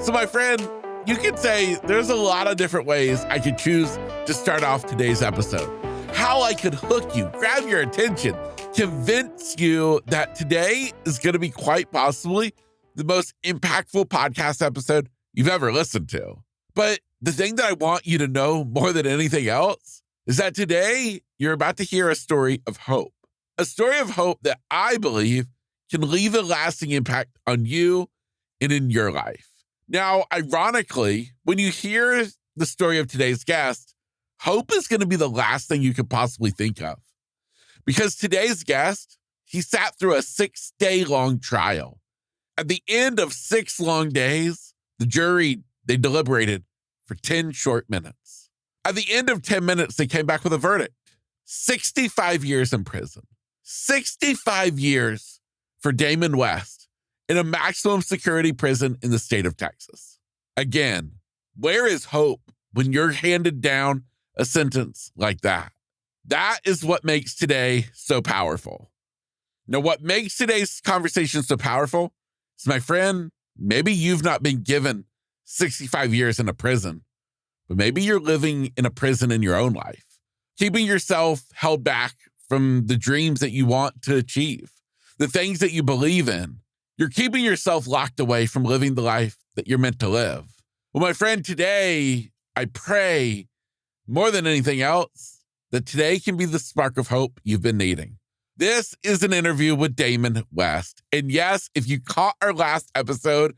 So my friend, you could say there's a lot of different ways I could choose to start off today's episode. How I could hook you, grab your attention, convince you that today is going to be quite possibly the most impactful podcast episode you've ever listened to. But the thing that I want you to know more than anything else is that today you're about to hear a story of hope. A story of hope that I believe can leave a lasting impact on you and in your life. Now, ironically, when you hear the story of today's guest, hope is going to be the last thing you could possibly think of. Because today's guest, he sat through a 6-day-long trial. At the end of 6 long days, the jury, they deliberated for 10 short minutes. At the end of 10 minutes, they came back with a verdict. 65 years in prison. 65 years for Damon West in a maximum security prison in the state of Texas. Again, where is hope when you're handed down a sentence like that? That is what makes today so powerful. Now, what makes today's conversation so powerful is, my friend, maybe you've not been given 65 years in a prison, but maybe you're living in a prison in your own life, keeping yourself held back from the dreams that you want to achieve, the things that you believe in. You're keeping yourself locked away from living the life that you're meant to live. Well, my friend, today, I pray more than anything else that today can be the spark of hope you've been needing. This is an interview with Damon West. And yes, if you caught our last episode,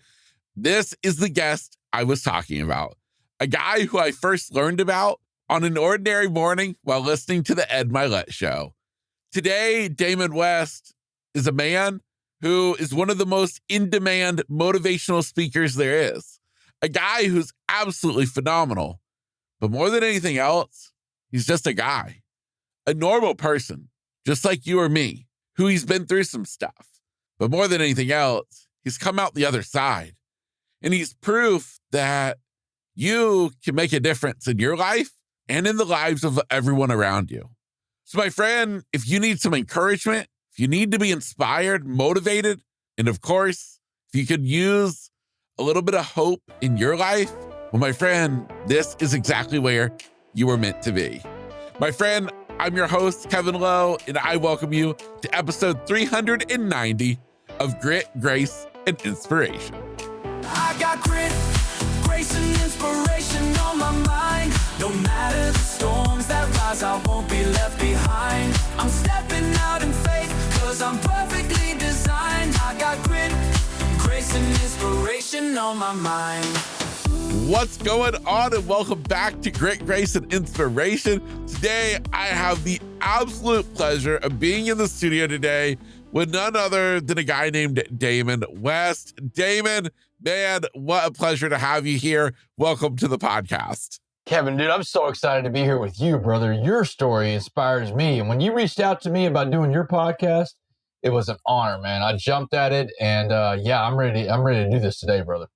this is the guest I was talking about. A guy who I first learned about on an ordinary morning while listening to the Ed Milet show. Today, Damon West is a man who is one of the most in-demand motivational speakers there is. A guy who's absolutely phenomenal. But more than anything else, he's just a guy. A normal person, just like you or me, who he's been through some stuff. But more than anything else, he's come out the other side. And he's proof that you can make a difference in your life and in the lives of everyone around you. So my friend, if you need some encouragement, if you need to be inspired, motivated, and of course, if you could use a little bit of hope in your life, well, my friend, this is exactly where you were meant to be. My friend, I'm your host, Kevin Lowe, and I welcome you to episode 390 of Grit, Grace, and Inspiration. I got grit, grace, and inspiration on my mind. No matter the storms that rise, I won't be left behind. I'm stepping out in faith, cause I'm perfectly designed. I got grit, grace, and inspiration on my mind. What's going on, and welcome back to Grit, Grace, and Inspiration. Today, I have the absolute pleasure of being in the studio today with none other than a guy named Damon West. Damon, man, what a pleasure to have you here. Welcome to the podcast. Kevin, dude, I'm so excited to be here with you, brother. Your story inspires me. And when you reached out to me about doing your podcast, it was an honor, man. I jumped at it, and I'm ready to do this today, brother.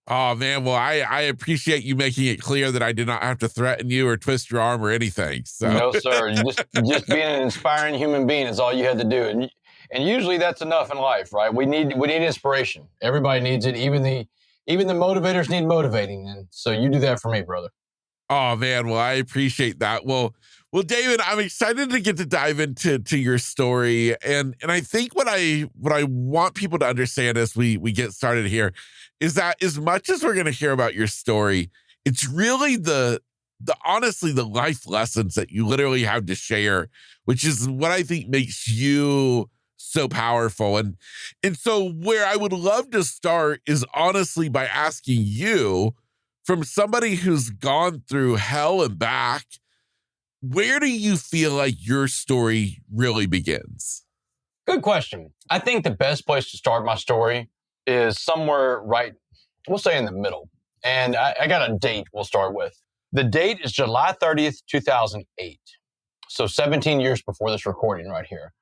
Oh, man. Well, I appreciate you making it clear that I did not have to threaten you or twist your arm or anything. So. No, sir. Just being an inspiring human being is all you had to do. And usually that's enough in life, right? We need inspiration. Everybody needs it. Even the motivators need motivating. And so you do that for me, brother. Oh, man. Well, I appreciate that. Well, David, I'm excited to get to dive into your story. And I think what I want people to understand as we get started here is that as much as we're going to hear about your story, it's really honestly the life lessons that you literally have to share, which is what I think makes you so powerful. And so where I would love to start is honestly by asking you, from somebody who's gone through hell and back, where do you feel like your story really begins? Good question. I think the best place to start my story is somewhere right, we'll say in the middle. And I got a date we'll start with. The date is July 30th, 2008. So 17 years before this recording right here.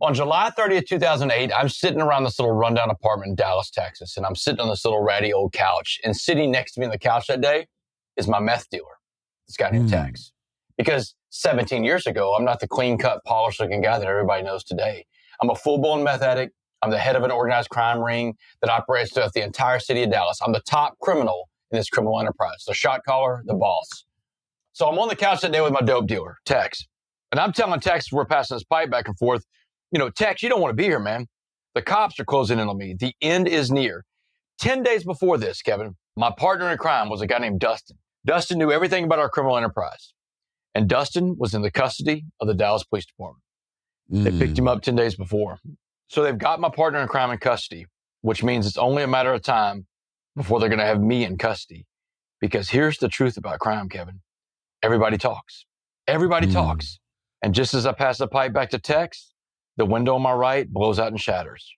On July 30th, 2008, I'm sitting around this little rundown apartment in Dallas, Texas, and I'm sitting on this little ratty old couch. And sitting next to me on the couch that day is my meth dealer, this guy named Tex. Because 17 years ago, I'm not the clean-cut, polished-looking guy that everybody knows today. I'm a full-blown meth addict. I'm the head of an organized crime ring that operates throughout the entire city of Dallas. I'm the top criminal in this criminal enterprise, the shot caller, the boss. So I'm on the couch that day with my dope dealer, Tex. And I'm telling Tex, we're passing this pipe back and forth, Tex, you don't want to be here, man. The cops are closing in on me. The end is near. 10 days before this, Kevin, my partner in crime was a guy named Dustin. Dustin knew everything about our criminal enterprise. And Dustin was in the custody of the Dallas Police Department. They picked him up 10 days before. So they've got my partner in crime in custody, which means it's only a matter of time before they're going to have me in custody. Because here's the truth about crime, Kevin. Everybody talks. Everybody talks. And just as I pass the pipe back to Tex, the window on my right blows out and shatters.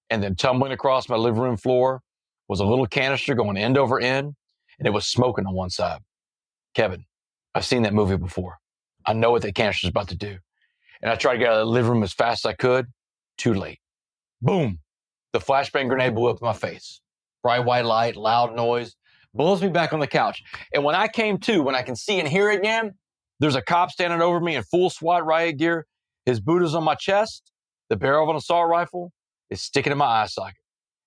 And then tumbling across my living room floor was a little canister going end over end, and it was smoking on one side. Kevin, I've seen that movie before. I know what that canister's about to do. And I tried to get out of the living room as fast as I could. Too late. Boom. The flashbang grenade blew up in my face. Bright white light, loud noise, blows me back on the couch. And when I came to, when I can see and hear again, there's a cop standing over me in full SWAT riot gear. His boot is on my chest. The barrel of an assault rifle is sticking in my eye socket.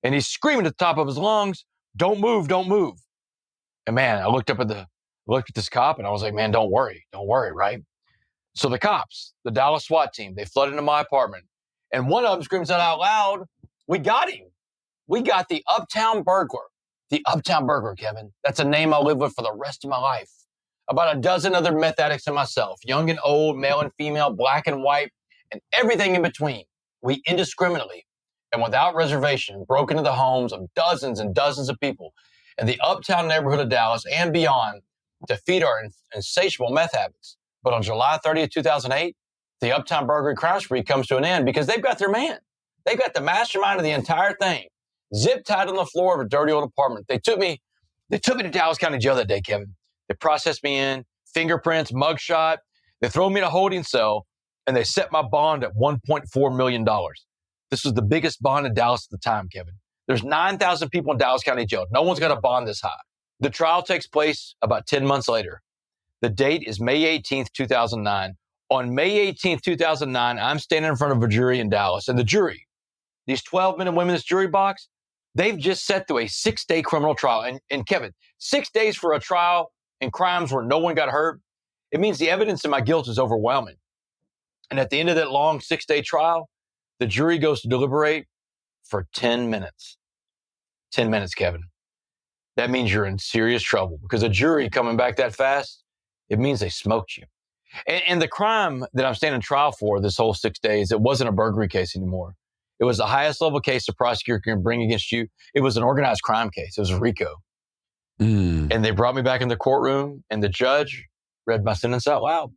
And he's screaming at the top of his lungs, don't move, don't move. And man, I looked at this cop and I was like, man, don't worry, right? So the cops, the Dallas SWAT team, they flood into my apartment. And one of them screams out loud, we got him. We got the Uptown Burglar. The Uptown Burglar, Kevin. That's a name I'll live with for the rest of my life. About a dozen other meth addicts and myself, young and old, male and female, black and white, and everything in between. We indiscriminately and without reservation broke into the homes of dozens and dozens of people in the uptown neighborhood of Dallas and beyond to feed our insatiable meth habits. But on July 30th, 2008, the Uptown Burglary crime spree comes to an end because they've got their man. They've got the mastermind of the entire thing, zip-tied on the floor of a dirty old apartment. They took me to Dallas County Jail that day, Kevin. They processed me in, fingerprints, mugshot. They throw me in a holding cell, and they set my bond at $1.4 million. This was the biggest bond in Dallas at the time, Kevin. There's 9,000 people in Dallas County Jail. No one's got a bond this high. The trial takes place about 10 months later. The date is May 18th, 2009. On May 18th, 2009, I'm standing in front of a jury in Dallas. And the jury, these 12 men and women in this jury box, they've just sat through a 6-day criminal trial. And Kevin, 6 days for a trial in crimes where no one got hurt, it means the evidence in my guilt is overwhelming. And at the end of that long 6-day trial, the jury goes to deliberate for 10 minutes. 10 minutes, Kevin. That means you're in serious trouble because a jury coming back that fast, it means they smoked you. And the crime that I'm standing trial for this whole 6 days, it wasn't a burglary case anymore. It was the highest level case the prosecutor can bring against you. It was an organized crime case. It was a RICO. And they brought me back in the courtroom, and the judge read my sentence out loud.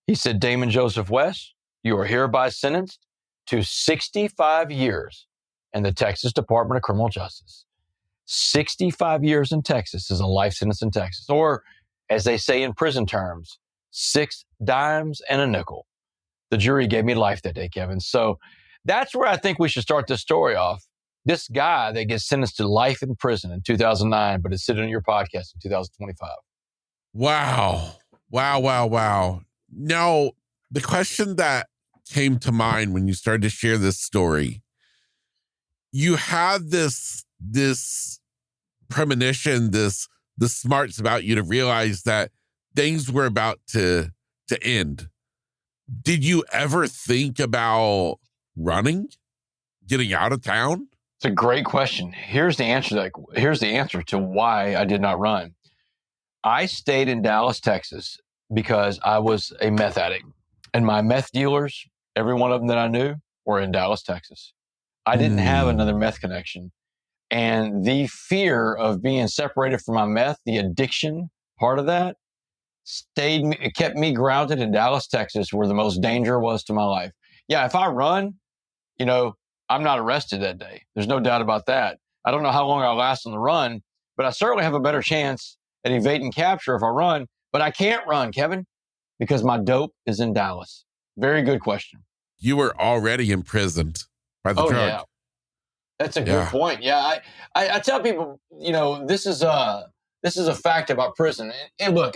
He said, Damon Joseph West, you are hereby sentenced to 65 years in the Texas Department of Criminal Justice. 65 years in Texas is a life sentence in Texas. Or, as they say in prison terms, 6 dimes and a nickel. The jury gave me life that day, Kevin. So that's where I think we should start this story off. This guy that gets sentenced to life in prison in 2009, but is sitting on your podcast in 2025. Wow. Now, the question that came to mind when you started to share this story, you had this premonition, the smarts about you to realize that things were about to end. Did you ever think about running, getting out of town? It's a great question. Here's the answer to why I did not run. I stayed in Dallas, Texas, because I was a meth addict. And my meth dealers, every one of them that I knew, were in Dallas, Texas. I didn't have another meth connection. And the fear of being separated from my meth, the addiction part of that, it kept me grounded in Dallas, Texas, where the most danger was to my life. Yeah, if I run, I'm not arrested that day. There's no doubt about that. I don't know how long I'll last on the run, but I certainly have a better chance at evading capture if I run. But I can't run, Kevin, because my dope is in Dallas. Very good question. You were already imprisoned by the drug. Yeah. That's a good point. Yeah, I tell people, this is a fact about prison. And look,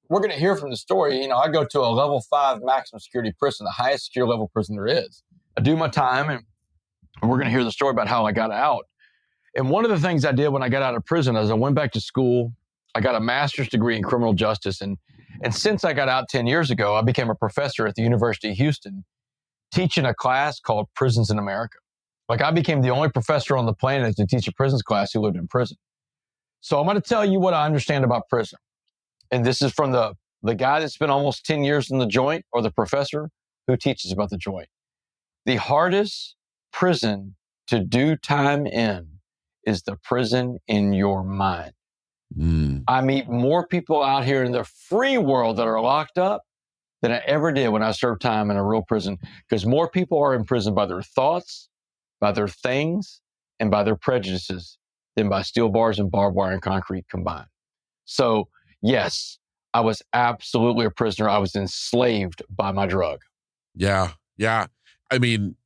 we're going to hear from the story. I go to a level 5 maximum security prison, the highest secure level prison there is. I do my time, and we're going to hear the story about how I got out. And one of the things I did when I got out of prison is I went back to school. I got a master's degree in criminal justice. And since I got out 10 years ago, I became a professor at the University of Houston, teaching a class called Prisons in America. Like, I became the only professor on the planet to teach a prisons class who lived in prison. So I'm going to tell you what I understand about prison. And this is from the guy that spent almost 10 years in the joint, or the professor who teaches about the joint. The hardest prison to do time in is the prison in your mind. I meet more people out here in the free world that are locked up than I ever did when I served time in a real prison, because more people are in prison by their thoughts, by their things, and by their prejudices than by steel bars and barbed wire and concrete combined. So, yes, I was absolutely a prisoner. I was enslaved by my drug. Yeah. I mean,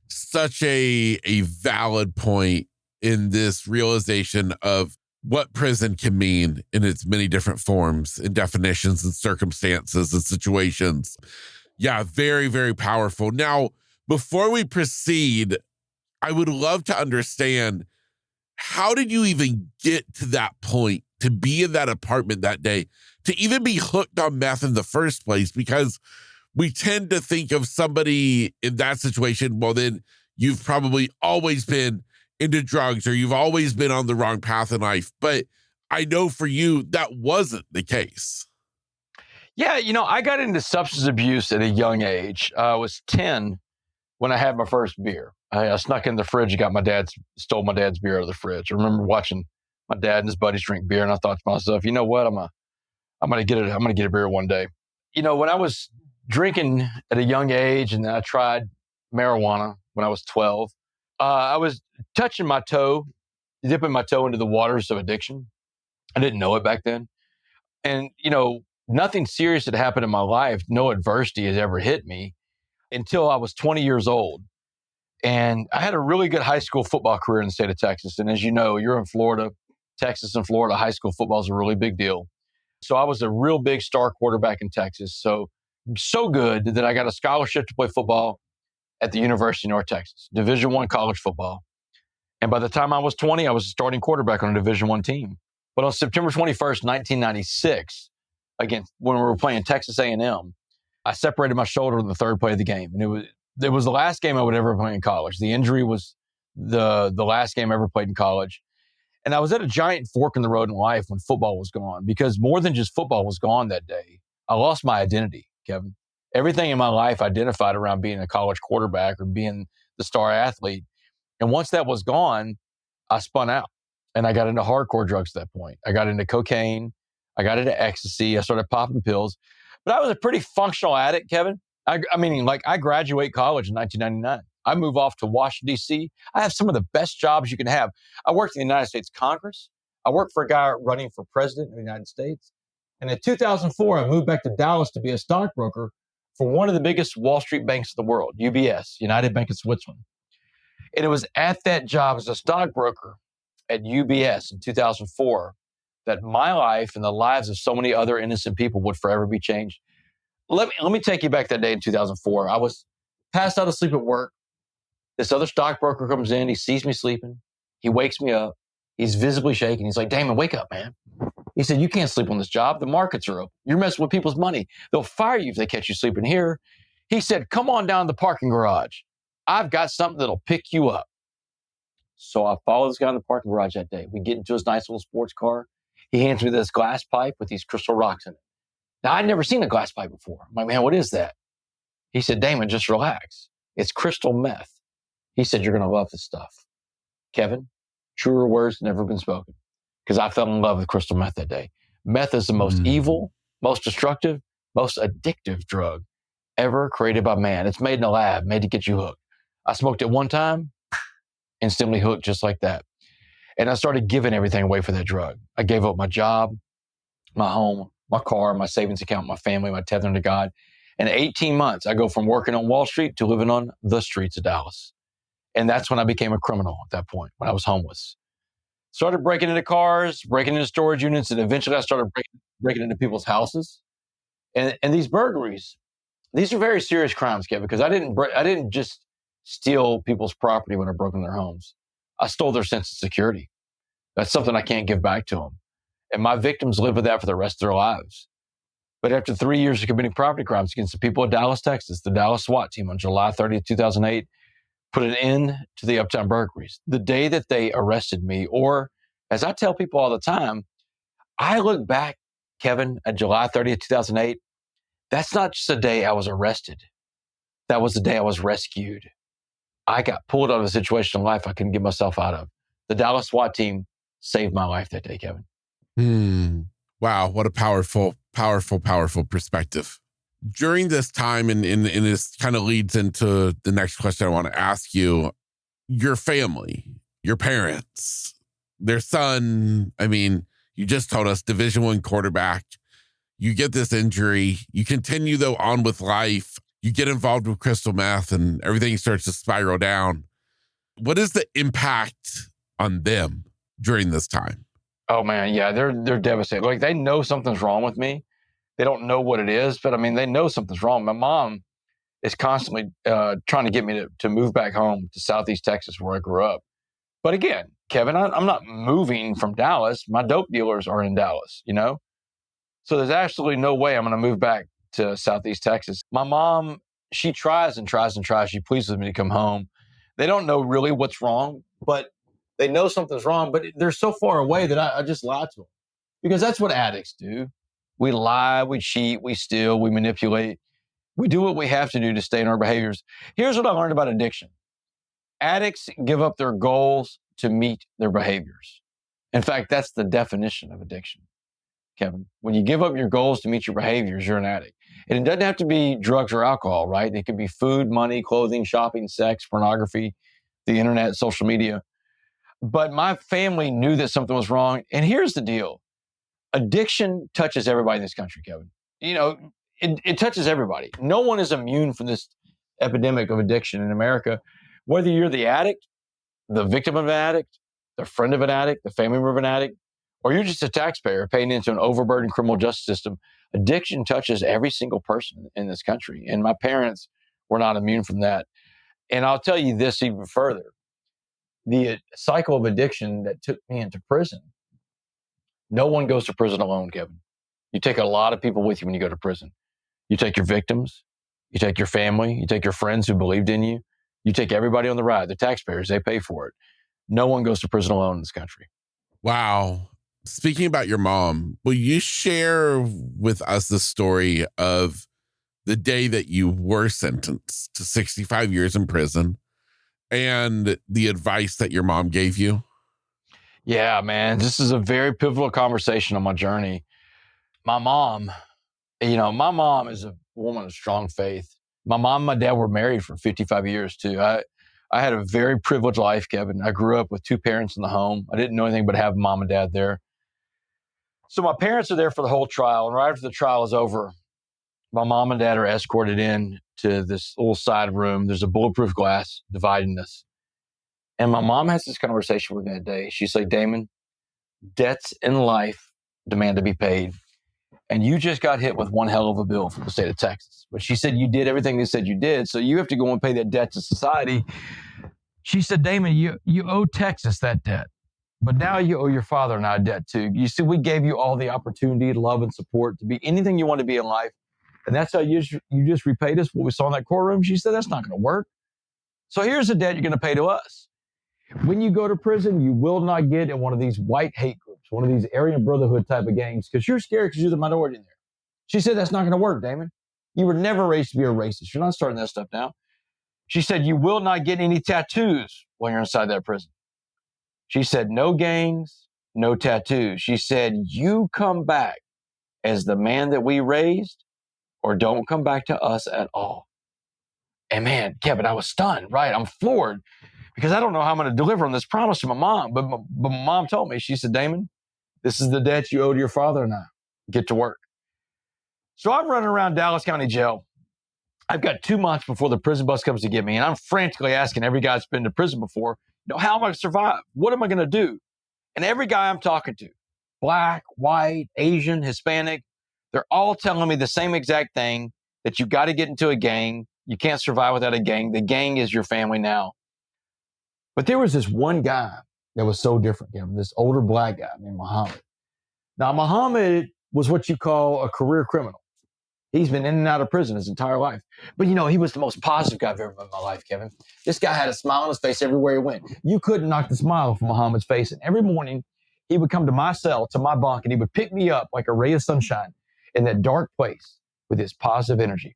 such a valid point in this realization of what prison can mean in its many different forms and definitions and circumstances and situations. Yeah, very, very powerful. Now, before we proceed, I would love to understand, how did you even get to that point, to be in that apartment that day, to even be hooked on meth in the first place? Because we tend to think of somebody in that situation, well, then you've probably always been into drugs, or you've always been on the wrong path in life. But I know for you, that wasn't the case. Yeah, I got into substance abuse at a young age. I was 10 when I had my first beer. I snuck in the fridge and stole my dad's beer out of the fridge. I remember watching my dad and his buddies drink beer, and I thought to myself, you know what, I'm gonna get a beer one day. When I was drinking at a young age, and then I tried marijuana when I was 12, I was dipping my toe into the waters of addiction. I didn't know it back then. And, nothing serious had happened in my life. No adversity has ever hit me until I was 20 years old. And I had a really good high school football career in the state of Texas. And as you know, you're in Florida, Texas and Florida, high school football is a really big deal. So I was a real big star quarterback in Texas. So good that I got a scholarship to play football at the University of North Texas, Division I college football. And by the time I was 20, I was a starting quarterback on a Division I team. But on September 21st, 1996, again, when we were playing Texas A&M, I separated my shoulder in the third play of the game. And it was the last game I would ever play in college. The injury was the last game I ever played in college. And I was at a giant fork in the road in life when football was gone, because more than just football was gone that day. I lost my identity, Kevin. Everything in my life identified around being a college quarterback or being the star athlete. And once that was gone, I spun out and I got into hardcore drugs at that point. I got into cocaine. I got into ecstasy. I started popping pills. But I was a pretty functional addict, Kevin. I graduate college in 1999. I move off to Washington, D.C. I have some of the best jobs you can have. I worked in the United States Congress. I worked for a guy running for president of the United States. And in 2004, I moved back to Dallas to be a stockbroker for one of the biggest Wall Street banks in the world, UBS, United Bank of Switzerland. And it was at that job as a stockbroker at UBS in 2004 that my life and the lives of so many other innocent people would forever be changed. Let me take you back that day in 2004. I was passed out asleep at work. This other stockbroker comes in. He sees me sleeping. He wakes me up. He's visibly shaking. He's like, Damon, wake up, man. He said, you can't sleep on this job. The markets are open. You're messing with people's money. They'll fire you if they catch you sleeping here. He said, come on down to the parking garage. I've got something that'll pick you up. So I follow this guy in the parking garage that day. We get into his nice little sports car. He hands me this glass pipe with these crystal rocks in it. Now, I'd never seen a glass pipe before. I'm like, man, what is that? He said, Damon, just relax. It's crystal meth. He said, you're going to love this stuff. Kevin, truer words never been spoken, because I fell in love with crystal meth that day. Meth is the most evil, most destructive, most addictive drug ever created by man. It's made in a lab, made to get you hooked. I smoked it one time, instantly hooked just like that. And I started giving everything away for that drug. I gave up my job, my home, my car, my savings account, my family, my tethering to God. In 18 months, I go from working on Wall Street to living on the streets of Dallas. And that's when I became a criminal at that point, when I was homeless. Started breaking into cars, breaking into storage units, and eventually I started breaking into people's houses. And these burglaries, these are very serious crimes, Kevin, because I didn't just steal people's property when they're broken their homes. I stole their sense of security. That's something I can't give back to them. And my victims live with that for the rest of their lives. But after 3 years of committing property crimes against the people of Dallas, Texas, the Dallas SWAT team on July 30th, 2008, put an end to the Uptown burglaries. The day that they arrested me, or as I tell people all the time, I look back, Kevin, at July 30th, 2008. That's not just the day I was arrested. That was the day I was rescued. I got pulled out of a situation in life I couldn't get myself out of. The Dallas SWAT team saved my life that day, Kevin. Wow, what a powerful perspective. During this time, and this kind of leads into the next question I want to ask you, your family, your parents, their son, I mean, you just told us Division I quarterback, you get this injury, you continue though on with life, you get involved with crystal meth and everything starts to spiral down. What is the impact on them during this time? Oh man, yeah, they're devastated. Like they know something's wrong with me. They don't know what it is, but I mean, they know something's wrong. My mom is constantly trying to get me to move back home to Southeast Texas where I grew up. But again, Kevin, I'm not moving from Dallas. My dope dealers are in Dallas, you know? So there's absolutely no way I'm going to move back to Southeast Texas. My mom, she tries and tries and tries. She pleads with me to come home. They don't know really what's wrong, but they know something's wrong, but they're so far away that I just lie to them because that's what addicts do. We lie, we cheat, we steal, we manipulate. We do what we have to do to stay in our behaviors. Here's what I learned about addiction. Addicts give up their goals to meet their behaviors. In fact, that's the definition of addiction, Kevin. When you give up your goals to meet your behaviors, you're an addict. And it doesn't have to be drugs or alcohol, right? It could be food, money, clothing, shopping, sex, pornography, the internet, social media. But my family knew that something was wrong. And here's the deal. Addiction touches everybody in this country, Kevin. You know, it touches everybody. No one is immune from this epidemic of addiction in America. Whether you're the addict, the victim of an addict, the friend of an addict, the family member of an addict, or you're just a taxpayer paying into an overburdened criminal justice system, addiction touches every single person in this country. And my parents were not immune from that. And I'll tell you this even further. The cycle of addiction that took me into prison, no one goes to prison alone, Kevin. You take a lot of people with you when you go to prison. You take your victims, you take your family, you take your friends who believed in you, you take everybody on the ride, the taxpayers, they pay for it. No one goes to prison alone in this country. Wow. Speaking about your mom, will you share with us the story of the day that you were sentenced to 65 years in prison and the advice that your mom gave you? Yeah, man, this is a very pivotal conversation on my journey. My mom, my mom is a woman of strong faith. My mom and my dad were married for 55 years too. I had a very privileged life, Kevin. I grew up with two parents in the home. I didn't know anything but have mom and dad there. So my parents are there for the whole trial. And right after the trial is over, my mom and dad are escorted in to this little side room. There's a bulletproof glass dividing us. And my mom has this conversation with me that day. She's like, Damon, debts in life demand to be paid. And you just got hit with one hell of a bill from the state of Texas. But she said you did everything they said you did, so you have to go and pay that debt to society. She said, Damon, you owe Texas that debt. But now you owe your father and I a debt too. You see, we gave you all the opportunity, love, and support to be anything you want to be in life. And that's how you just repaid us what we saw in that courtroom. She said, that's not going to work. So here's the debt you're going to pay to us. When you go to prison, you will not get in one of these white hate groups, one of these Aryan Brotherhood type of gangs, because you're scared because you're the minority in there. She said, that's not going to work, Damon. You were never raised to be a racist. You're not starting that stuff now. She said, you will not get any tattoos while you're inside that prison. She said, no gangs, no tattoos. She said, you come back as the man that we raised or don't come back to us at all. And man, Kevin, I was stunned, right? I'm floored because I don't know how I'm going to deliver on this promise to my mom. But my mom told me, she said, Damon, this is the debt you owe to your father and I. Get to work. So I'm running around Dallas County Jail. I've got 2 months before the prison bus comes to get me. And I'm frantically asking every guy that's been to prison before, how am I going to survive? What am I going to do? And every guy I'm talking to, black, white, Asian, Hispanic, they're all telling me the same exact thing, that you got to get into a gang, You can't survive without a gang. The gang is your family now. But there was this one guy that was so different, this older black guy named Muhammad. Now, Muhammad was what you call a career criminal. He's been in and out of prison his entire life. But, he was the most positive guy I've ever met in my life, Kevin. This guy had a smile on his face everywhere he went. You couldn't knock the smile from Muhammad's face. And every morning, he would come to my cell, to my bunk, and he would pick me up like a ray of sunshine in that dark place with his positive energy.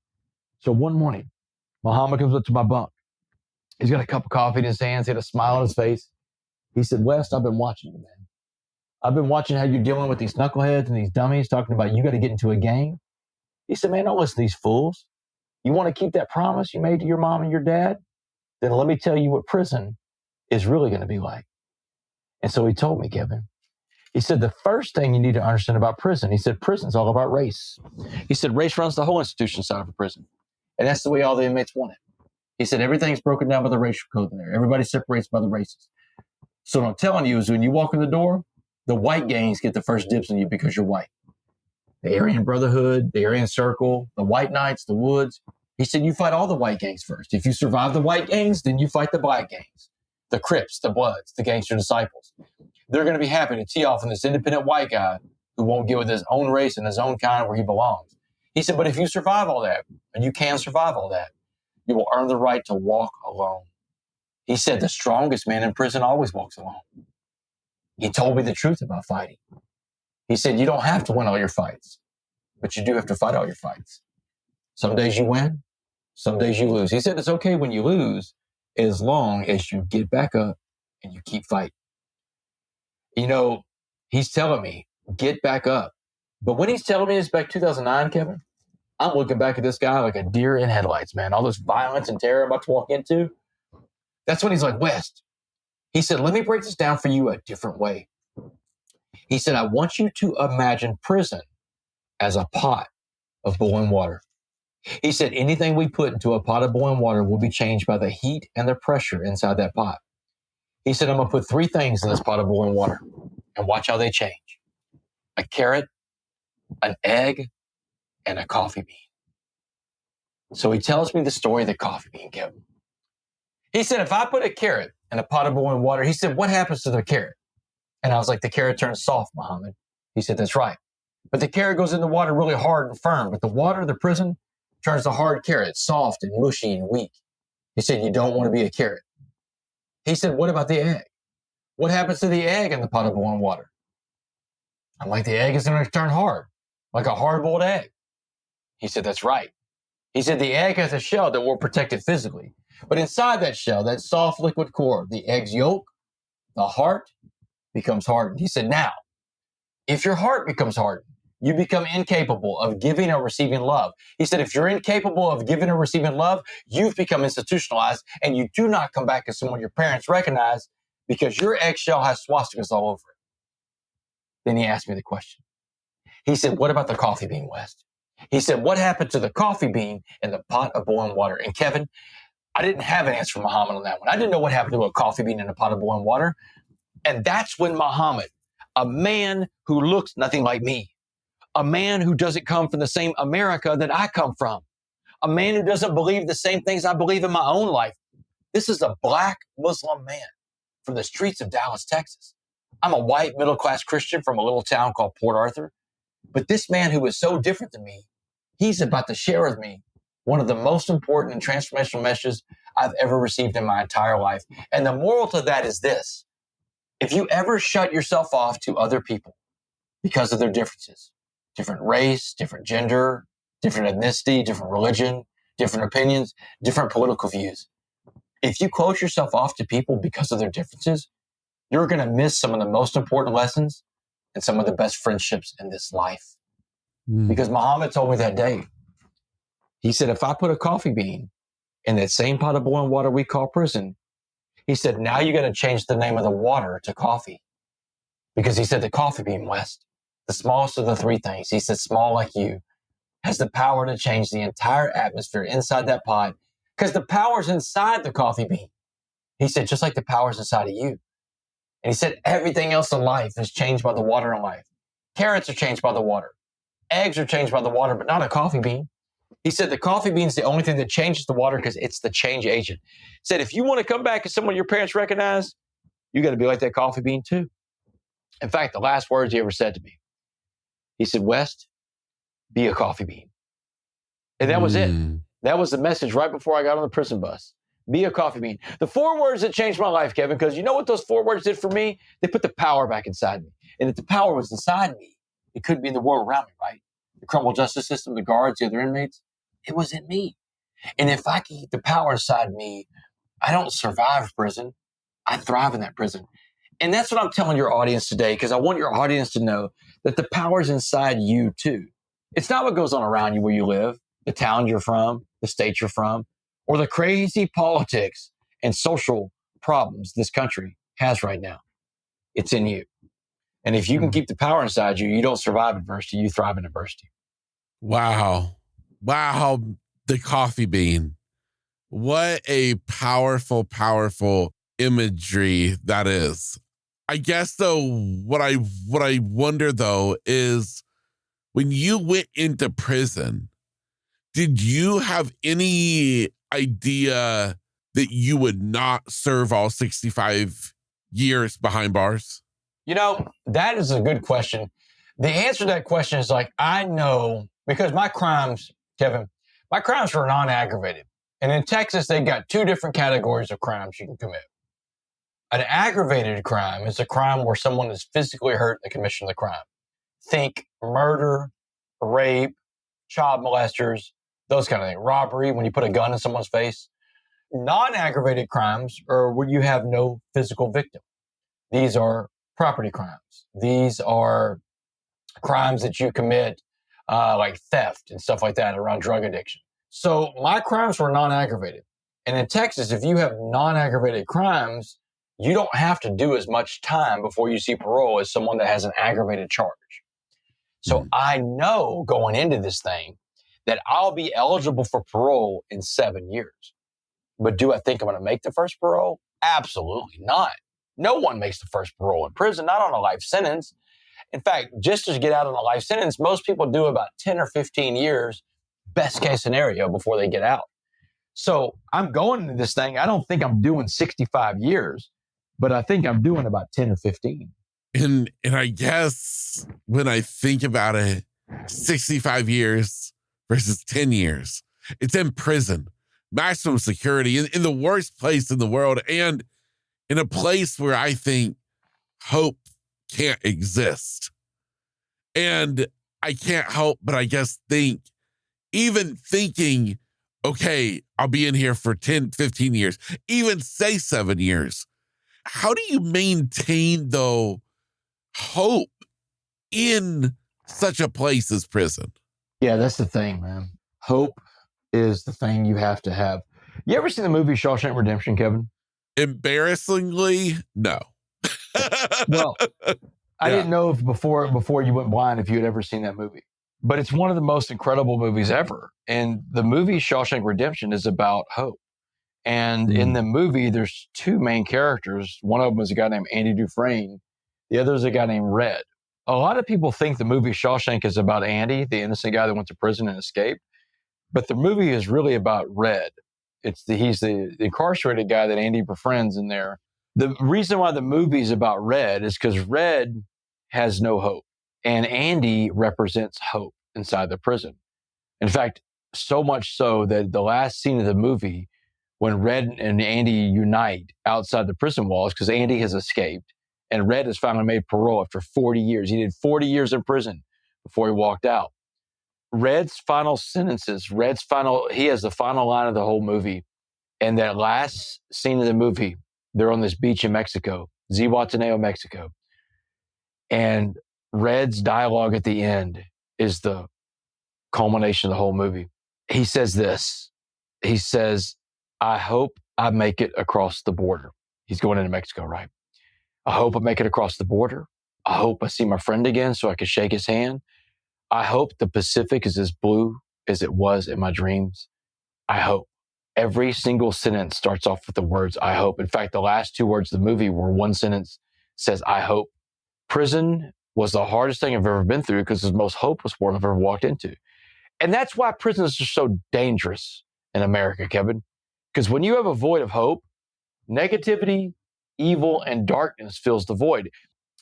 So one morning, Muhammad comes up to my bunk. He's got a cup of coffee in his hands. He had a smile on his face. He said, West, I've been watching you, man. I've been watching how you're dealing with these knuckleheads and these dummies talking about you got to get into a gang. He said, man, don't listen to these fools. You want to keep that promise you made to your mom and your dad? Then let me tell you what prison is really going to be like. And so he told me, Kevin, he said, the first thing you need to understand about prison, he said, prison's all about race. He said, race runs the whole institution side of a prison. And that's the way all the inmates want it. He said, everything's broken down by the racial code in there. Everybody separates by the races. So what I'm telling you is when you walk in the door, the white gangs get the first dibs on you because you're white. The Aryan Brotherhood, the Aryan Circle, the White Knights, the Woods. He said, you fight all the white gangs first. If you survive the white gangs, then you fight the black gangs, the Crips, the Bloods, the Gangster Disciples. They're going to be happy to tee off on this independent white guy who won't get with his own race and his own kind where he belongs. He said, but if you survive all that, and you can survive all that, you will earn the right to walk alone. He said the strongest man in prison always walks alone. He told me the truth about fighting. He said, you don't have to win all your fights, but you do have to fight all your fights. Some days you win, some days you lose. He said it's okay when you lose as long as you get back up and you keep fighting. He's telling me, get back up. But when he's telling me this back 2009, Kevin, I'm looking back at this guy like a deer in headlights, man. All this violence and terror I'm about to walk into. That's when he's like, West. He said, let me break this down for you a different way. He said, I want you to imagine prison as a pot of boiling water. He said, anything we put into a pot of boiling water will be changed by the heat and the pressure inside that pot. He said, I'm going to put 3 things in this pot of boiling water and watch how they change. A carrot, an egg, and a coffee bean. So he tells me the story of the coffee bean, Kevin. He said, if I put a carrot in a pot of boiling water, he said, what happens to the carrot? And I was like, the carrot turns soft, Muhammad. He said, that's right. But the carrot goes in the water really hard and firm. But the water of the prison turns the hard carrot soft and mushy and weak. He said, you don't want to be a carrot. He said, what about the egg? What happens to the egg in the pot of boiling water? I'm like, the egg is going to turn hard, like a hard-boiled egg. He said, that's right. He said, the egg has a shell that will protect it physically. But inside that shell, that soft liquid core, the egg's yolk, the heart, becomes hardened. He said, now, if your heart becomes hardened, you become incapable of giving or receiving love. He said, if you're incapable of giving or receiving love, you've become institutionalized and you do not come back as someone your parents recognize because your eggshell has swastikas all over it. Then he asked me the question. He said, what about the coffee bean, West? He said, what happened to the coffee bean in the pot of boiling water? And Kevin, I didn't have an answer for Muhammad on that one. I didn't know what happened to a coffee bean in a pot of boiling water. And that's when Muhammad, a man who looks nothing like me, a man who doesn't come from the same America that I come from, a man who doesn't believe the same things I believe in my own life. This is a black Muslim man from the streets of Dallas, Texas. I'm a white middle-class Christian from a little town called Port Arthur. But this man who is so different than me, he's about to share with me one of the most important and transformational messages I've ever received in my entire life. And the moral to that is this. If you ever shut yourself off to other people because of their differences, different race, different gender, different ethnicity, different religion, different opinions, different political views, if you close yourself off to people because of their differences, you're going to miss some of the most important lessons and some of the best friendships in this life. Because Muhammad told me that day, he said, if I put a coffee bean in that same pot of boiling water we call prison, he said, now you got to change the name of the water to coffee. Because he said the coffee bean, West, the smallest of the 3 things, he said, small like you, has the power to change the entire atmosphere inside that pot because the power's inside the coffee bean. He said, just like the power's inside of you. And he said, everything else in life is changed by the water in life. Carrots are changed by the water. Eggs are changed by the water, but not a coffee bean. He said the coffee bean is the only thing that changes the water because it's the change agent. He said if you want to come back as someone your parents recognize, you got to be like that coffee bean too. In fact, the last words he ever said to me, he said, West, be a coffee bean. And that was it. That was the message right before I got on the prison bus. Be a coffee bean. The 4 words that changed my life, Kevin, because you know what those 4 words did for me? They put the power back inside me. And if the power was inside me, it couldn't be in the world around me, right? The criminal justice system, the guards, the other inmates, it was in me. And if I keep the power inside me, I don't survive prison. I thrive in that prison. And that's what I'm telling your audience today, because I want your audience to know that the power's inside you too. It's not what goes on around you where you live, the town you're from, the state you're from, or the crazy politics and social problems this country has right now. It's in you. And if you can keep the power inside you, you don't survive adversity, you thrive in adversity. Wow. The coffee bean. What a powerful, powerful imagery that is. I guess though, what I wonder though is when you went into prison, did you have any idea that you would not serve all 65 years behind bars? You know, that is a good question. The answer to that question is like, I know because my crimes, Kevin, my crimes were non-aggravated. And in Texas, they got 2 different categories of crimes you can commit. An aggravated crime is a crime where someone is physically hurt in the commission of the crime. Think murder, rape, child molesters, those kind of things. Robbery, when you put a gun in someone's face. Non-aggravated crimes are where you have no physical victim. These are property crimes. These are crimes that you commit like theft and stuff like that around drug addiction. So my crimes were non-aggravated. And in Texas, if you have non-aggravated crimes, you don't have to do as much time before you see parole as someone that has an aggravated charge. So I know going into this thing that I'll be eligible for parole in 7 years. But do I think I'm going to make the first parole? Absolutely not. No one makes the first parole in prison, not on a life sentence. In fact, just to get out on a life sentence, most people do about 10 or 15 years, best case scenario, before they get out. So I'm going into this thing. I don't think I'm doing 65 years, but I think I'm doing about 10 or 15. And I guess when I think about it, 65 years versus 10 years, it's in prison, maximum security, in the worst place in the world, and in a place where I think hope can't exist. And I can't help but I guess think, even thinking, okay, I'll be in here for 10, 15 years, even say 7 years. How do you maintain, though, hope in such a place as prison? Yeah, that's the thing, man. Hope is the thing you have to have. You ever seen the movie Shawshank Redemption, Kevin? Embarrassingly, no. Well, I didn't know if before you went blind if you had ever seen that movie. But it's one of the most incredible movies ever. And the movie Shawshank Redemption is about hope. And in the movie, there's 2 main characters. One of them is a guy named Andy Dufresne. The other is a guy named Red. A lot of people think the movie Shawshank is about Andy, the innocent guy that went to prison and escaped. But the movie is really about Red. He's the incarcerated guy that Andy befriends in there. The reason why the movie is about Red is because Red has no hope. And Andy represents hope inside the prison. In fact, so much so that the last scene of the movie, when Red and Andy unite outside the prison walls, because Andy has escaped, and Red has finally made parole after 40 years. He did 40 years in prison before he walked out. Red's final sentences, he has the final line of the whole movie. And that last scene of the movie, they're on this beach in Mexico, Zihuatanejo, Mexico. And Red's dialogue at the end is the culmination of the whole movie. He says this. He says, I hope I make it across the border. He's going into Mexico, right? I hope I make it across the border. I hope I see my friend again so I can shake his hand. I hope the Pacific is as blue as it was in my dreams. I hope. Every single sentence starts off with the words, I hope. In fact, the last 2 words of the movie were one sentence says, I hope. Prison was the hardest thing I've ever been through because it's the most hopeless world I've ever walked into. And that's why prisons are so dangerous in America, Kevin. Because when you have a void of hope, negativity, evil, and darkness fills the void.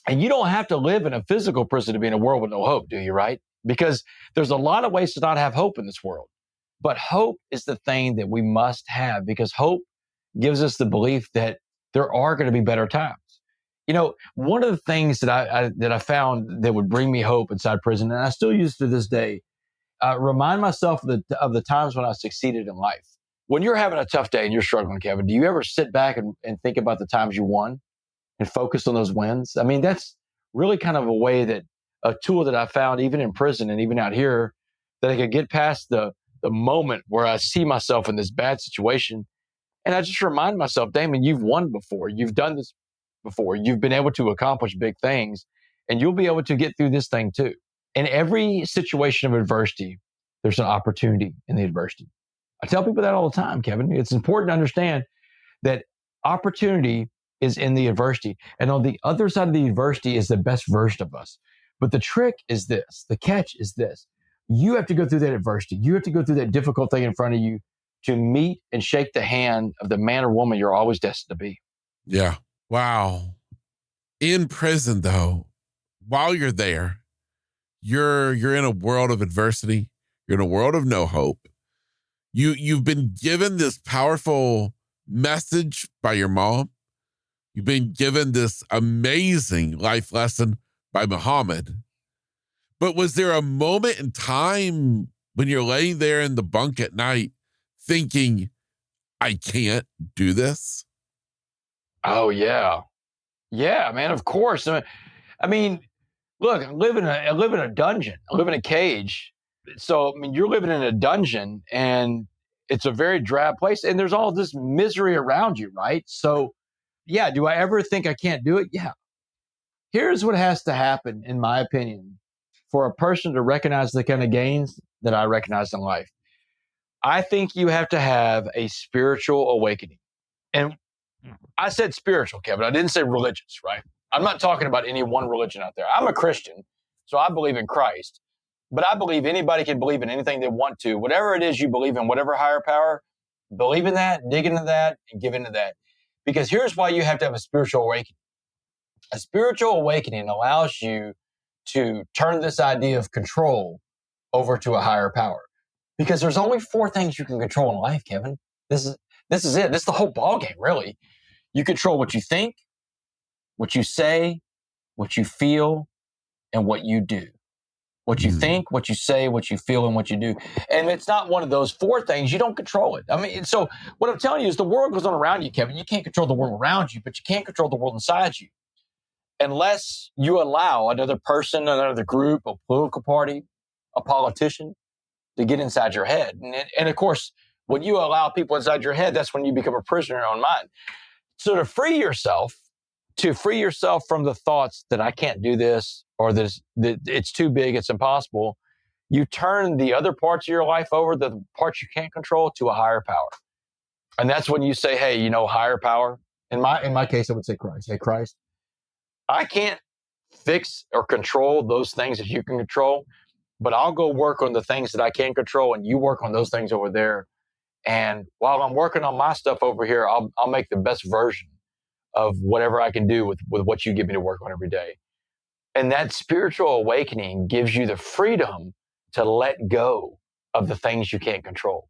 And you don't have to live in a physical prison to be in a world with no hope, do you, right? Because there's a lot of ways to not have hope in this world. But hope is the thing that we must have, because hope gives us the belief that there are going to be better times. One of the things that I found that would bring me hope inside prison, and I still use to this day, remind myself of the times when I succeeded in life. When you're having a tough day and you're struggling, Kevin, do you ever sit back and think about the times you won and focus on those wins? I mean, that's really kind of a tool that I found even in prison and even out here, that I could get past the moment where I see myself in this bad situation. And I just remind myself, Damon, you've won before. You've done this before. You've been able to accomplish big things, and you'll be able to get through this thing too. In every situation of adversity, there's an opportunity in the adversity. I tell people that all the time, Kevin. It's important to understand that opportunity is in the adversity. And on the other side of the adversity is the best version of us. But the trick is this, the catch is this. You have to go through that adversity. You have to go through that difficult thing in front of you to meet and shake the hand of the man or woman you're always destined to be. Yeah. Wow. In prison, though, while you're there, you're in a world of adversity. You're in a world of no hope. You've been given this powerful message by your mom. You've been given this amazing life lesson by Muhammad. But was there a moment in time when you're laying there in the bunk at night thinking, I can't do this? Oh, yeah. Yeah, man, of course. I mean, look, I live in a dungeon. I live in a cage. So, I mean, you're living in a dungeon and it's a very drab place and there's all this misery around you, right? So, yeah, do I ever think I can't do it? Yeah. Here's what has to happen, in my opinion, for a person to recognize the kind of gains that I recognize in life. I think you have to have a spiritual awakening. And I said spiritual, Kevin. I didn't say religious, right? I'm not talking about any one religion out there. I'm a Christian, so I believe in Christ. But I believe anybody can believe in anything they want to. Whatever it is you believe in, whatever higher power, believe in that, dig into that, and give into that. Because here's why you have to have a spiritual awakening. A spiritual awakening allows you to turn this idea of control over to a higher power. Because there's only 4 things you can control in life, Kevin. This is it. This is the whole ballgame, really. You control what you think, what you say, what you feel, and what you do. What you think, what you say, what you feel, and what you do. And it's not one of those 4 things. You don't control it. I mean, so what I'm telling you is the world goes on around you, Kevin. You can't control the world around you, but you can't control the world inside you. Unless you allow another person, another group, a political party, a politician to get inside your head. And of course, when you allow people inside your head, that's when you become a prisoner in your own mind. So to free yourself from the thoughts that I can't do this or that it's too big, it's impossible, you turn the other parts of your life over, the parts you can't control, to a higher power. And that's when you say, hey, higher power. In my case, I would say Christ. Hey, Christ, I can't fix or control those things that you can control, but I'll go work on the things that I can control and you work on those things over there. And while I'm working on my stuff over here, I'll make the best version of whatever I can do with what you give me to work on every day. And that spiritual awakening gives you the freedom to let go of the things you can't control.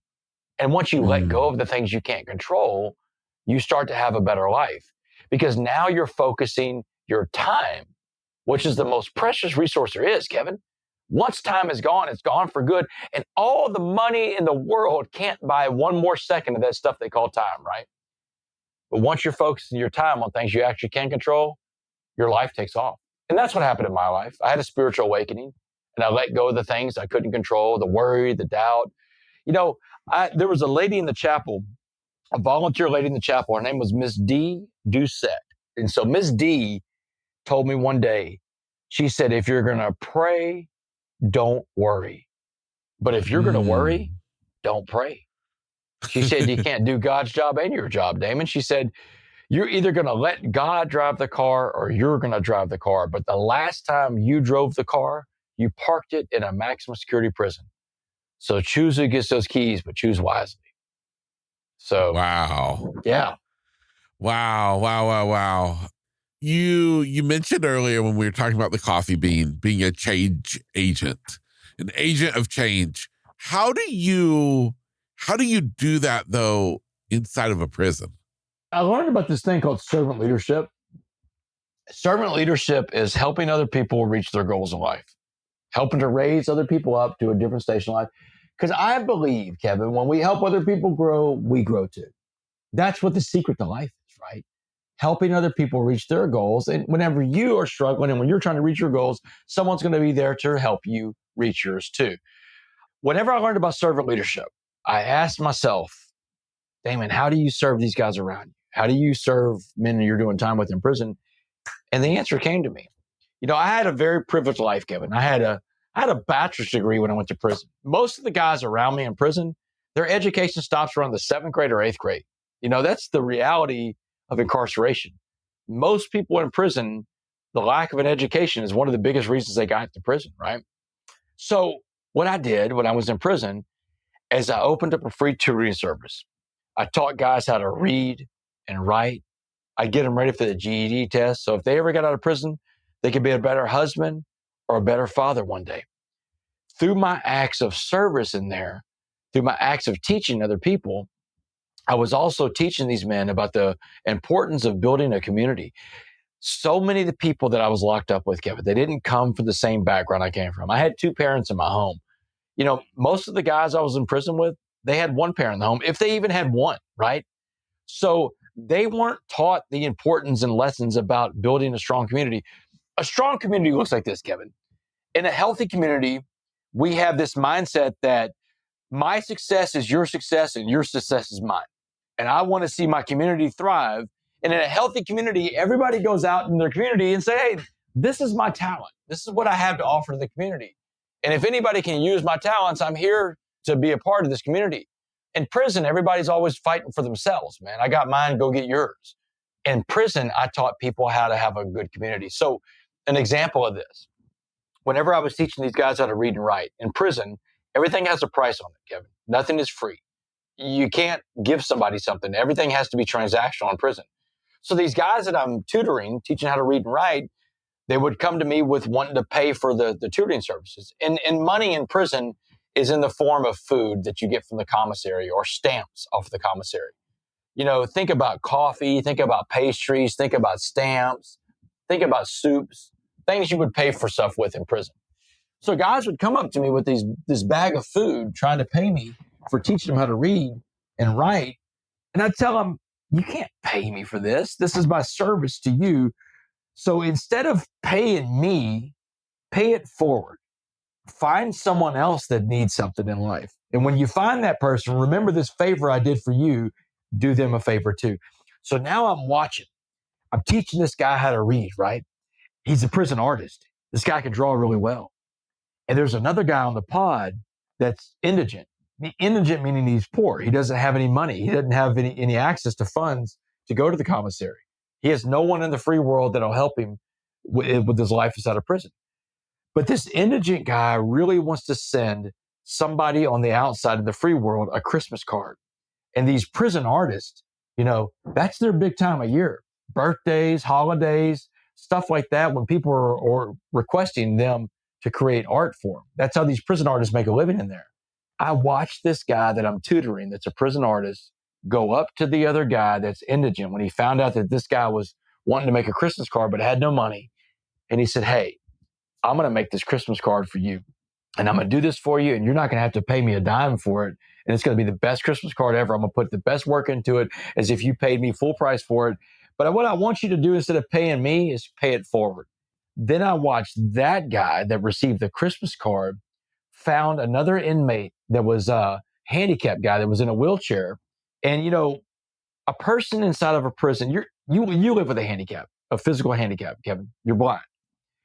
And once you let go of the things you can't control, you start to have a better life, because now you're focusing your time, which is the most precious resource there is, Kevin. Once time is gone, it's gone for good. And all the money in the world can't buy one more second of that stuff they call time, right? But once you're focusing your time on things you actually can control, your life takes off. And that's what happened in my life. I had a spiritual awakening and I let go of the things I couldn't control, the worry, the doubt. There was a lady in the chapel, a volunteer lady in the chapel. Her name was Miss D. Doucette. And so Miss D told me one day, she said, if you're going to pray, don't worry. But if you're going to worry, don't pray. She said, you can't do God's job and your job, Damon. She said, you're either going to let God drive the car or you're going to drive the car. But the last time you drove the car, you parked it in a maximum security prison. So choose who gets those keys, but choose wisely. So, Wow. yeah. Wow. You mentioned earlier when we were talking about the coffee bean being a change agent, an agent of change. How do you do that though inside of a prison? I learned about this thing called servant leadership. Servant leadership is helping other people reach their goals in life, helping to raise other people up to a different station in life. Because I believe, Kevin, when we help other people grow, we grow too. That's what the secret to life is, right? Helping other people reach their goals. And whenever you are struggling and when you're trying to reach your goals, someone's going to be there to help you reach yours too. Whenever I learned about servant leadership, I asked myself, Damon, how do you serve these guys around you? How do you serve men you're doing time with in prison? And the answer came to me. I had a very privileged life, Kevin. I had a bachelor's degree when I went to prison. Most of the guys around me in prison, their education stops around the 7th grade or 8th grade. That's the reality of incarceration. Most people in prison, the lack of an education is one of the biggest reasons they got to prison, right? So what I did when I was in prison is I opened up a free tutoring service. I taught guys how to read and write. I get them ready for the GED test. So if they ever got out of prison, they could be a better husband or a better father one day. Through my acts of service in there, through my acts of teaching other people, I was also teaching these men about the importance of building a community. So many of the people that I was locked up with, Kevin, they didn't come from the same background I came from. I had 2 parents in my home. Most of the guys I was in prison with, they had 1 parent in the home, if they even had one, right? So they weren't taught the importance and lessons about building a strong community. A strong community looks like this, Kevin. In a healthy community, we have this mindset that my success is your success and your success is mine. And I want to see my community thrive. And in a healthy community, everybody goes out in their community and say, hey, this is my talent. This is what I have to offer to the community. And if anybody can use my talents, I'm here to be a part of this community. In prison, everybody's always fighting for themselves, man. I got mine, go get yours. In prison, I taught people how to have a good community. So an example of this, whenever I was teaching these guys how to read and write, in prison, everything has a price on it, Kevin. Nothing is free. You can't give somebody something. Everything has to be transactional in prison. So these guys that I'm tutoring, teaching how to read and write, they would come to me with wanting to pay for the tutoring services. And money in prison is in the form of food that you get from the commissary or stamps off the commissary. Think about coffee, think about pastries, think about stamps, think about soups, things you would pay for stuff with in prison. So guys would come up to me with this bag of food trying to pay me for teaching them how to read and write. And I'd tell them, you can't pay me for this. This is my service to you. So instead of paying me, pay it forward. Find someone else that needs something in life. And when you find that person, remember this favor I did for you, do them a favor too. So now I'm watching. I'm teaching this guy how to read, right? He's a prison artist. This guy can draw really well. And there's another guy on the pod that's indigent. Indigent meaning he's poor. He doesn't have any money. He doesn't have any access to funds to go to the commissary. He has no one in the free world that'll help him with his life inside of prison. But this indigent guy really wants to send somebody on the outside of the free world a Christmas card. And these prison artists, that's their big time of year. Birthdays, holidays, stuff like that, when people are requesting them to create art for them. That's how these prison artists make a living in there. I watched this guy that I'm tutoring that's a prison artist go up to the other guy that's indigent when he found out that this guy was wanting to make a Christmas card but had no money. And he said, hey, I'm going to make this Christmas card for you. And I'm going to do this for you. And you're not going to have to pay me a dime for it. And it's going to be the best Christmas card ever. I'm going to put the best work into it as if you paid me full price for it. But what I want you to do instead of paying me is pay it forward. Then I watched that guy that received the Christmas card found another inmate that was a handicapped guy that was in a wheelchair. And, a person inside of a prison, you live with a handicap, a physical handicap, Kevin. You're blind.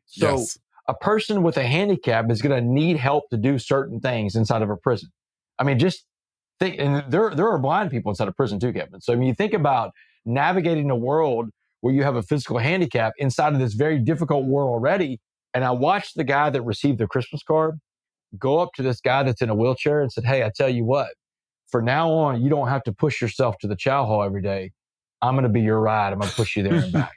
So Yes. a person with a handicap is going to need help to do certain things inside of a prison. I mean, just think, and there are blind people inside of prison too, Kevin. So when you think about navigating a world where you have a physical handicap inside of this very difficult world already, and I watched the guy that received the Christmas card go up to this guy that's in a wheelchair and said, hey, I tell you what, for now on, you don't have to push yourself to the chow hall every day. I'm going to be your ride. I'm going to push you there and back.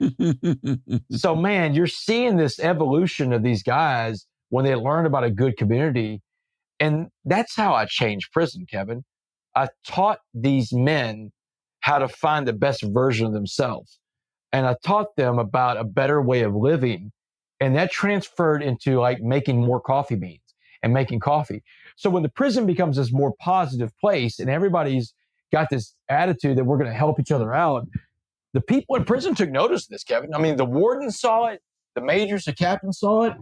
So, man, you're seeing this evolution of these guys when they learn about a good community. And that's how I changed prison, Kevin. I taught these men how to find the best version of themselves. And I taught them about a better way of living. And that transferred into like making more coffee beans and making coffee. So when the prison becomes this more positive place and everybody's got this attitude that we're going to help each other out, the people in prison took notice of this, Kevin. I mean, the warden saw it, the majors, the captains saw it,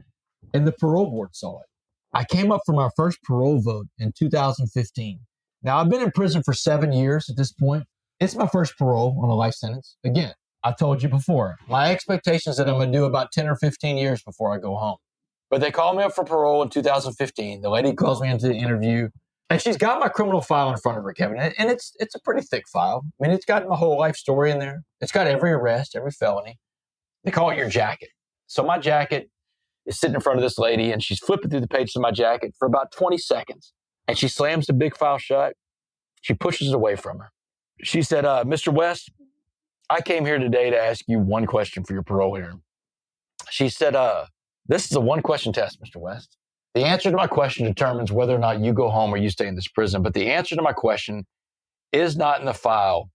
and the parole board saw it. I came up for my first parole vote in 2015. Now, I've been in prison for 7 years at this point. It's my first parole on a life sentence. Again, I told you before, my expectation is that I'm going to do about 10 or 15 years before I go home. But they called me up for parole in 2015. The lady calls me into the interview, and she's got my criminal file in front of her, Kevin. And it's a pretty thick file. I mean, it's got my whole life story in there. It's got every arrest, every felony. They call it your jacket. So my jacket is sitting in front of this lady, and she's flipping through the pages of my jacket for about 20 seconds. And she slams the big file shut. She pushes it away from her. She said, Mr. West, I came here today to ask you one question for your parole hearing. She said, this is a one-question test, Mr. West. The answer to my question determines whether or not you go home or you stay in this prison. But the answer to my question is not in the file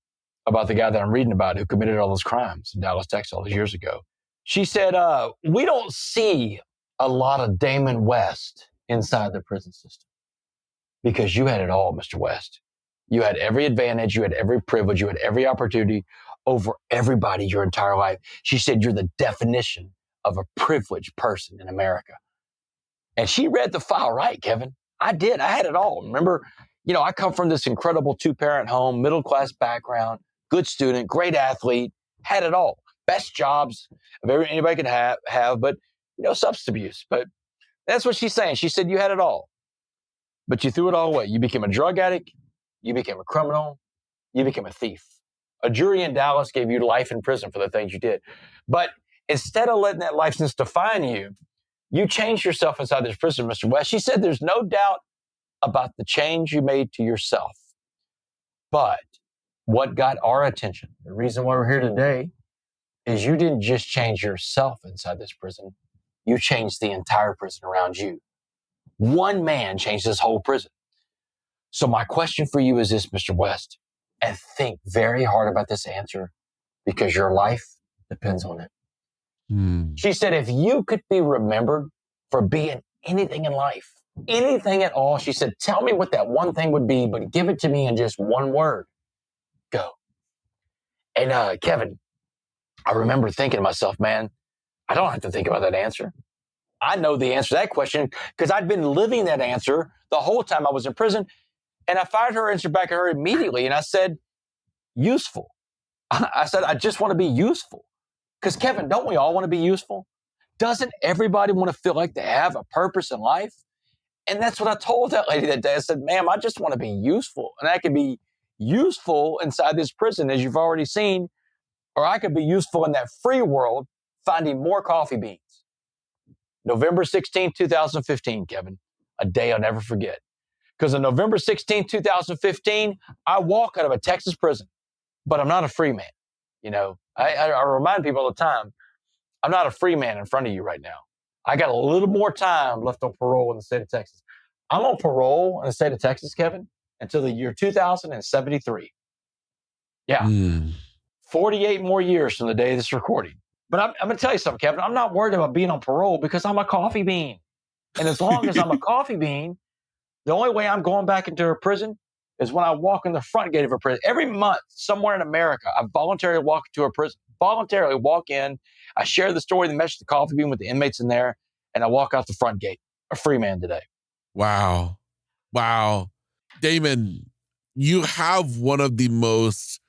about the guy that I'm reading about who committed all those crimes in Dallas, Texas, all those years ago. She said, we don't see a lot of Damon West inside the prison system because you had it all, Mr. West. You had every advantage. You had every privilege. You had every opportunity over everybody your entire life. She said, you're the definition of a privileged person in America. And she read the file right, Kevin. I did. I had it all. Remember, I come from this incredible two-parent home, middle-class background, good student, great athlete, had it all. Best jobs of anybody could have, but, substance abuse. But that's what she's saying. She said, you had it all, but you threw it all away. You became a drug addict. You became a criminal. You became a thief. A jury in Dallas gave you life in prison for the things you did. But instead of letting that life sentence define you, you changed yourself inside this prison, Mr. West. She said there's no doubt about the change you made to yourself. But what got our attention, the reason why we're here today, is you didn't just change yourself inside this prison. You changed the entire prison around you. One man changed this whole prison. So my question for you is this, Mr. West, and think very hard about this answer because your life depends on it. She said, if you could be remembered for being anything in life, anything at all, she said, tell me what that one thing would be, but give it to me in just one word. Go. And Kevin, I remember thinking to myself, man, I don't have to think about that answer. I know the answer to that question because I'd been living that answer the whole time I was in prison. And I fired her answer back at her immediately. And I said, useful. I said, I just want to be useful. Because Kevin, don't we all want to be useful? Doesn't everybody want to feel like they have a purpose in life? And that's what I told that lady that day. I said, ma'am, I just want to be useful. And I could be useful inside this prison, as you've already seen, or I could be useful in that free world, finding more coffee beans. November 16, 2015, Kevin, a day I'll never forget. Because on November 16, 2015, I walk out of a Texas prison, but I'm not a free man. I remind people all the time, I'm not a free man in front of you right now. I got a little more time left on parole in the state of Texas. I'm on parole in the state of Texas, Kevin, until the year 2073. Yeah. 48 more years from the day of this recording. But I'm going to tell you something, Kevin. I'm not worried about being on parole because I'm a coffee bean. And as long as I'm a coffee bean, the only way I'm going back into a prison is when I walk in the front gate of a prison. Every month, somewhere in America, I voluntarily walk into a prison. Voluntarily walk in. I share the story, the message, the coffee bean with the inmates in there, and I walk out the front gate. A free man today. Wow. Damon, you have one of the most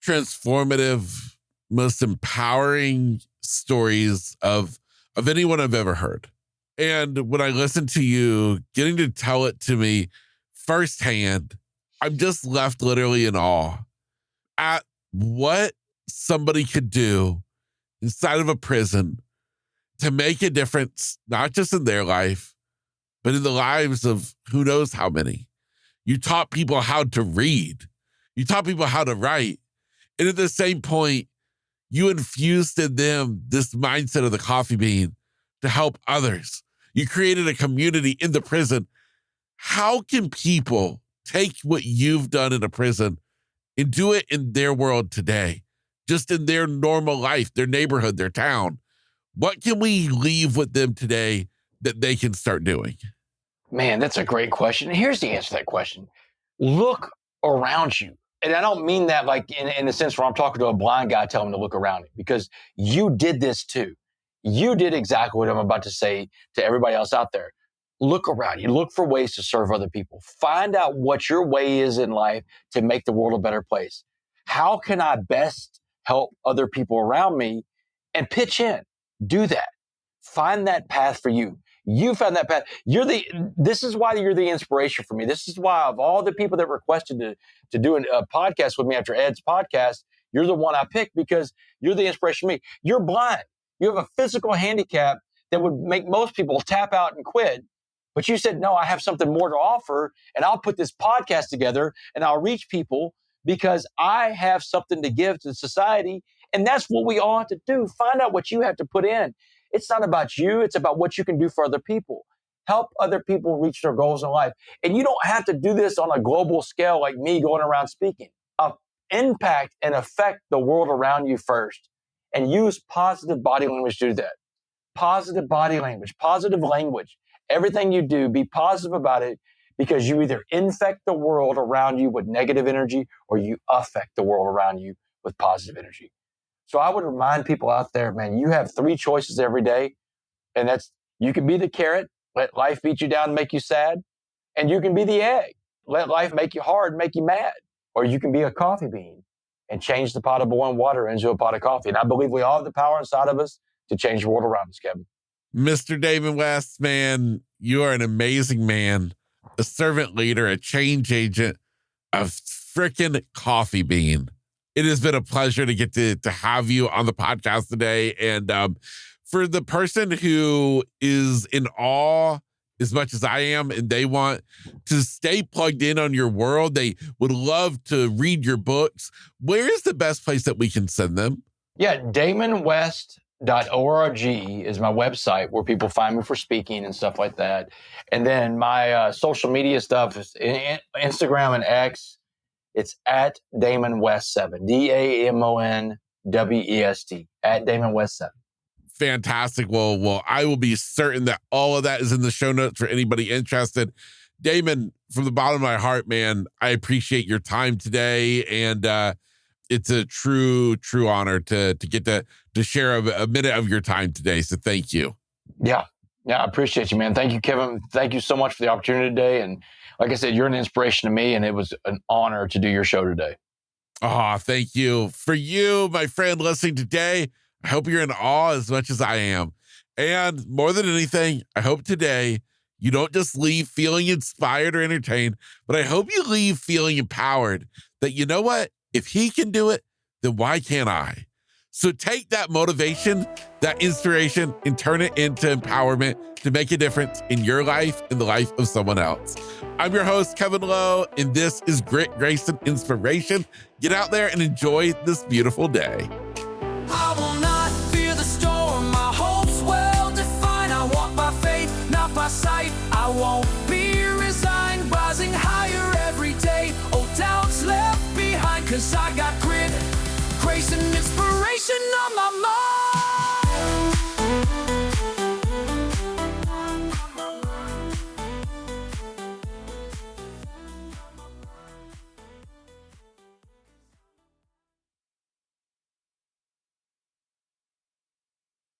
transformative, most empowering stories of anyone I've ever heard. And when I listen to you getting to tell it to me firsthand, I'm just left literally in awe at what somebody could do inside of a prison to make a difference, not just in their life, but in the lives of who knows how many. You taught people how to read. You taught people how to write. And at the same point, you infused in them this mindset of the coffee bean to help others. You created a community in the prison. How can people take what you've done in a prison and do it in their world today, just in their normal life, their neighborhood, their town? What can we leave with them today that they can start doing? Man, that's a great question. And here's the answer to that question. Look around you. And I don't mean that like in the sense where I'm talking to a blind guy telling him to look around him, because you did this too. You did exactly what I'm about to say to everybody else out there. Look around you. Look for ways to serve other people. Find out what your way is in life to make the world a better place. How can I best help other people around me? And pitch in. Do that. Find that path for you. You found that path. This is why you're the inspiration for me. This is why of all the people that requested to do a podcast with me after Ed's podcast, you're the one I picked because you're the inspiration for me. You're blind. You have a physical handicap that would make most people tap out and quit. But you said, no, I have something more to offer, and I'll put this podcast together and I'll reach people because I have something to give to society. And that's what we all have to do. Find out what you have to put in. It's not about you. It's about what you can do for other people. Help other people reach their goals in life. And you don't have to do this on a global scale like me going around speaking. Impact and affect the world around you first, and use positive body language to do that. Positive body language, positive language. Everything you do, be positive about it, because you either infect the world around you with negative energy or you affect the world around you with positive energy. So I would remind people out there, man, you have 3 choices every day. And that's, you can be the carrot, let life beat you down and make you sad. And you can be the egg, let life make you hard, make you mad. Or you can be a coffee bean and change the pot of boiling water into a pot of coffee. And I believe we all have the power inside of us to change the world around us, Kevin. Mr. Damon West, man, you are an amazing man, a servant leader, a change agent, a freaking coffee bean. It has been a pleasure to get to have you on the podcast today. And for the person who is in awe as much as I am, and they want to stay plugged in on your world, they would love to read your books, where is the best place that we can send them? Yeah, DamonWest.org is my website where people find me for speaking and stuff like that. And then my social media stuff is Instagram and X. It's at Damon West 7, DamonWest, at Damon West 7. Fantastic. Well, I will be certain that all of that is in the show notes for anybody interested. Damon, from the bottom of my heart, man, I appreciate your time today. And it's a true honor to get to share a minute of your time today. So thank you. Yeah, I appreciate you, man. Thank you, Kevin. Thank you so much for the opportunity today. And like I said, you're an inspiration to me, and it was an honor to do your show today. Oh, thank you. For you, my friend listening today, I hope you're in awe as much as I am. And more than anything, I hope today you don't just leave feeling inspired or entertained, but I hope you leave feeling empowered that, you know what? If he can do it, then why can't I? So take that motivation, that inspiration, and turn it into empowerment to make a difference in your life and the life of someone else. I'm your host, Kevin Lowe, and this is Grit, Grace, and Inspiration. Get out there and enjoy this beautiful day.